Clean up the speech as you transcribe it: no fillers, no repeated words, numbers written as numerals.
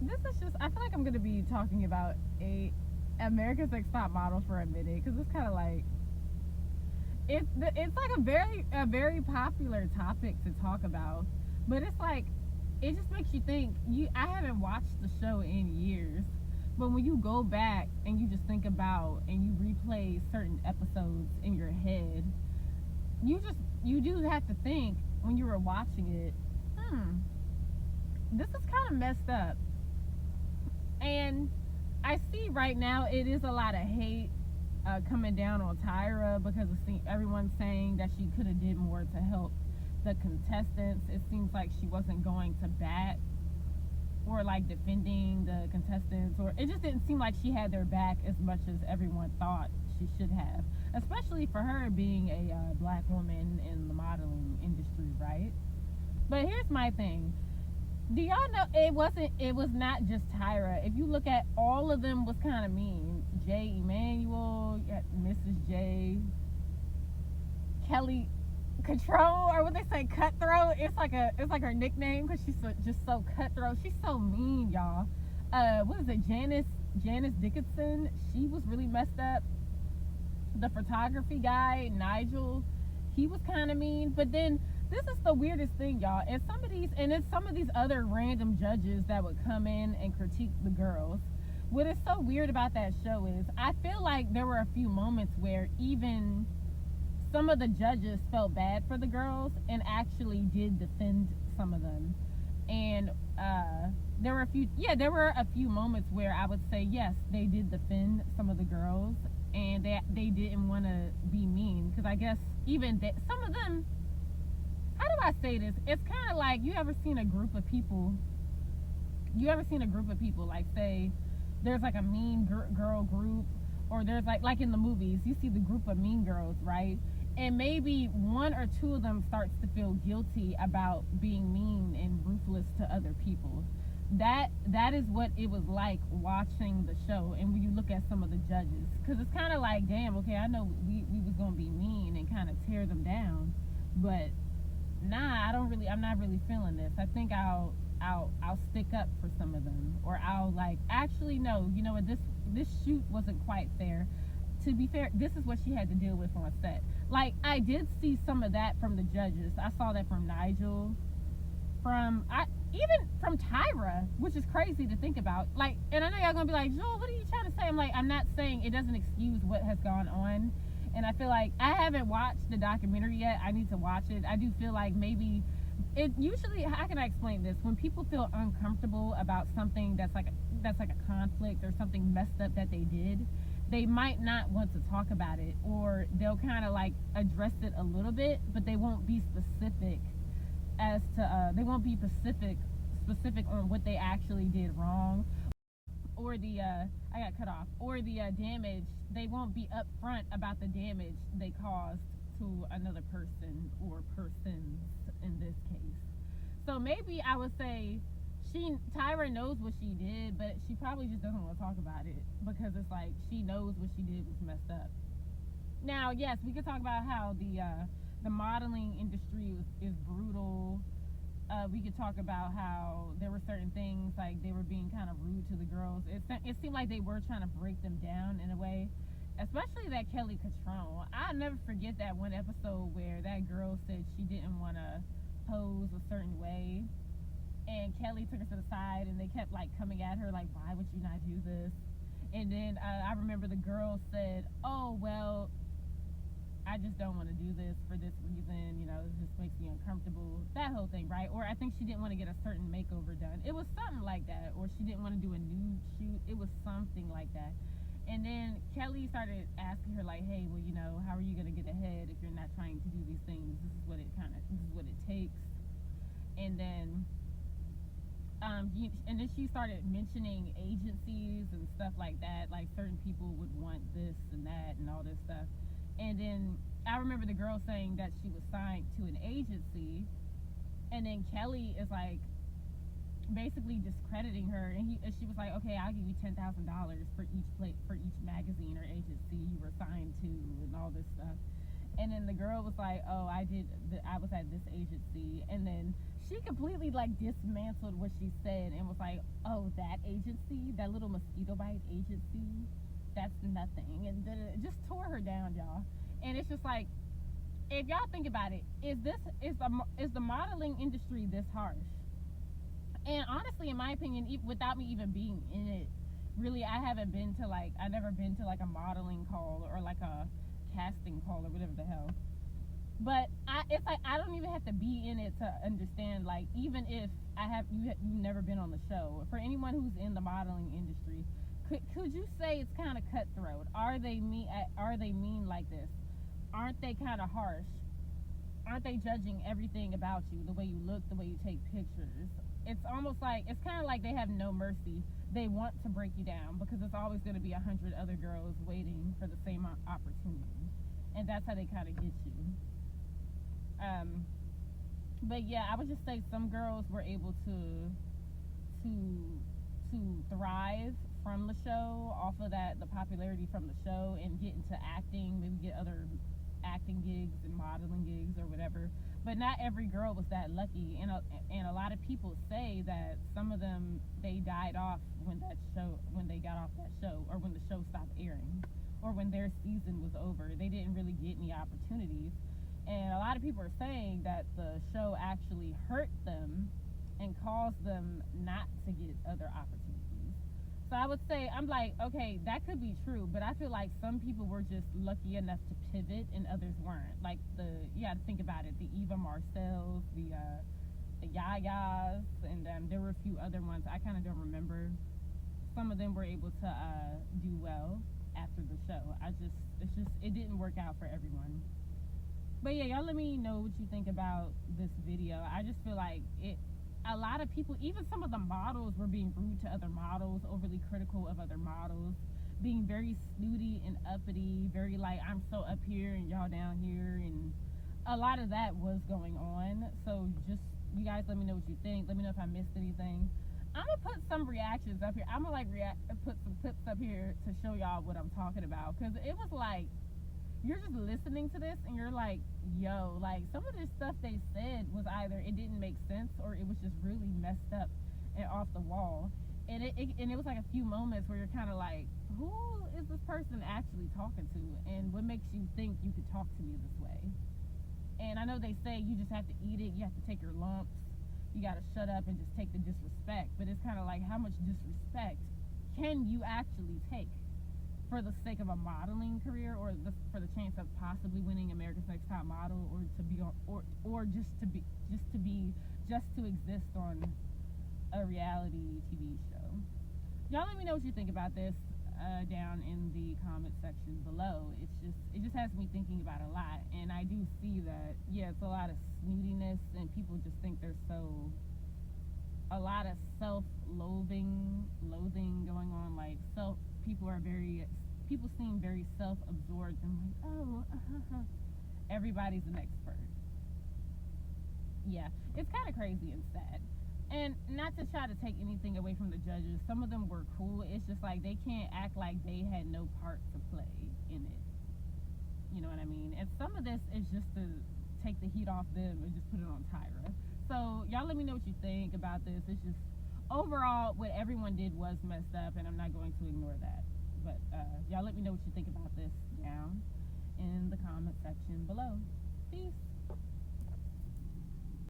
This is just. I feel like I'm gonna be talking about a America's Next Top Model for a minute because it's kind of like it's like a very popular topic to talk about, but it's like it just makes you think. I haven't watched the show in years, but when you go back and you just think about and you replay certain episodes in your head, you do have to think when you were watching it. Hmm, this is kind of messed up. And I see right now it is a lot of hate coming down on Tyra because everyone's saying that she could have did more to help the contestants. It seems like she wasn't going to bat or like defending the contestants, or it just didn't seem like she had their back as much as everyone thought she should have, especially for her being a black woman in the modeling industry, right? But here's my thing. Do y'all know it was not just Tyra. If you look at all of them was kind of mean. Jay Emanuel, Mrs. J, Kelly Control, or what they say, Cutthroat. It's like her nickname because she's just so cutthroat. She's so mean, y'all. What is it? Janice Dickinson. She was really messed up. The photography guy, Nigel, he was kind of mean. But then this is the weirdest thing, y'all. It's some of these other random judges that would come in and critique the girls. What is so weird about that show is I feel like there were a few moments where even some of the judges felt bad for the girls and actually did defend some of them. And there were a few moments where I would say yes, they did defend some of the girls, and they didn't want to be mean because I guess some of them. How do I say this? It's kind of like you ever seen a group of people, like, say there's like a mean girl group, or there's like in the movies you see the group of mean girls, right? And maybe one or two of them starts to feel guilty about being mean and ruthless to other people. That is what it was like watching the show. And when you look at some of the judges, because it's kind of like, damn, okay, I know we was gonna be mean and kind of tear them down, but nah, I'm not really feeling this. I think I'll stick up for some of them, or I'll like, actually no, you know what, this shoot wasn't quite fair. To be fair, this is what she had to deal with on set. Like, I did see some of that from the judges. I saw that from Nigel, even from Tyra, which is crazy to think about. Like, and I know y'all gonna be like, Joel, what are you trying to say? I'm like, I'm not saying it doesn't excuse what has gone on. And I feel like I haven't watched the documentary yet. I need to watch it. I do feel like maybe it usually, how can I explain this? When people feel uncomfortable about something that's like a conflict or something messed up that they did, they might not want to talk about it, or they'll kind of like address it a little bit, but they won't be specific specific on what they actually did wrong, or the I got cut off, or the damage. They won't be upfront about the damage they caused to another person or persons in this case. So maybe I would say Tyra knows what she did, but she probably just doesn't want to talk about it because it's like she knows what she did was messed up. Now, yes, we could talk about how the modeling industry is brutal. We could talk about how there were certain things, like they were being kind of rude to the girls. It seemed like they were trying to break them down in a way, especially that Kelly Catron. I'll never forget that one episode where that girl said she didn't want to pose a certain way, and Kelly took her to the side, and they kept like coming at her like, why would you not do this? And then I remember the girl said, oh well, I just don't want to do this for this reason, it just makes me uncomfortable. That whole thing, right? Or I think she didn't want to get a certain makeover done. It was something like that. Or she didn't want to do a nude shoot. It was something like that. And then Kelly started asking her, like, hey, well, how are you going to get ahead if you're not trying to do these things? This is what it takes. And then she started mentioning agencies and stuff like that, like certain people would want this and that and all this stuff. And then I remember the girl saying that she was signed to an agency, and then Kelly is like basically discrediting her, and she was like, okay, I'll give you $10,000 for each magazine or agency you were signed to and all this stuff. And then the girl was like, oh, I was at this agency. And then she completely like dismantled what she said and was like, "Oh, that agency, that little mosquito bite agency, that's nothing," and then it just tore her down, y'all. And it's just like, if y'all think about it, is the modeling industry this harsh? And honestly, in my opinion, without me even being in it, really, I never been to like a modeling call or like a casting call or whatever the hell. But it's like I don't even have to be in it to understand. Like, even if you've never been on the show, for anyone who's in the modeling industry, could you say it's kind of cutthroat? Are they mean like this? Aren't they kind of harsh? Aren't they judging everything about you, the way you look, the way you take pictures? It's almost like it's kind of like they have no mercy. They want to break you down because it's always going to be 100 other girls waiting for the same opportunity, and that's how they kind of get you. Um, but yeah, I would just say some girls were able to thrive from the show, off of that, the popularity from the show, and get into acting, maybe get other acting gigs and modeling gigs or whatever. But not every girl was that lucky, and a lot of people say that some of them, they died off when they got off that show, or when the show stopped airing, or when their season was over. They didn't really get any opportunities, and a lot of people are saying that the show actually hurt them and caused them not to get other opportunities. So I would say, I'm like, okay, that could be true, but I feel like some people were just lucky enough to pivot and others weren't. Like, you got to think about it, the Eva Marcells, the Yayas, and there were a few other ones. I kind of don't remember. Some of them were able to do well after the show. It didn't work out for everyone. But yeah, y'all let me know what you think about this video. I just feel like a lot of people, even some of the models, were being rude to other models, overly critical of other models, being very snooty and uppity, very like, I'm so up here and y'all down here, and a lot of that was going on. So just, you guys let me know what you think. Let me know if I missed anything. I'm gonna put some reactions up here. I'm gonna put some clips up here to show y'all what I'm talking about, because it was like, you're just listening to this and you're like, yo, like, some of this stuff they said was either it didn't make sense or it was just really messed up and off the wall. And it was like a few moments where you're kind of like, who is this person actually talking to, and what makes you think you could talk to me this way? And I know they say you just have to eat it, you have to take your lumps, you got to shut up and just take the disrespect. But it's kind of like, how much disrespect can you actually take for the sake of a modeling career, or for the chance of possibly winning America's Next Top Model, or to be on, or just to exist on a reality TV show? Y'all let me know what you think about this down in the comment section below. It just has me thinking about a lot, and I do see that, yeah, it's a lot of snootiness, and people just think they're so, a lot of loathing going on. Like, people seem very self-absorbed and like, oh, everybody's an expert. Yeah, it's kind of crazy and sad. And not to try to take anything away from the judges, some of them were cool. It's just like, they can't act like they had no part to play in it. You know what I mean? And some of this is just to take the heat off them and just put it on Tyra. So y'all let me know what you think about this. It's just, overall, what everyone did was messed up, and I'm not going to ignore that. But y'all let me know what you think about this down in the comment section below. Peace.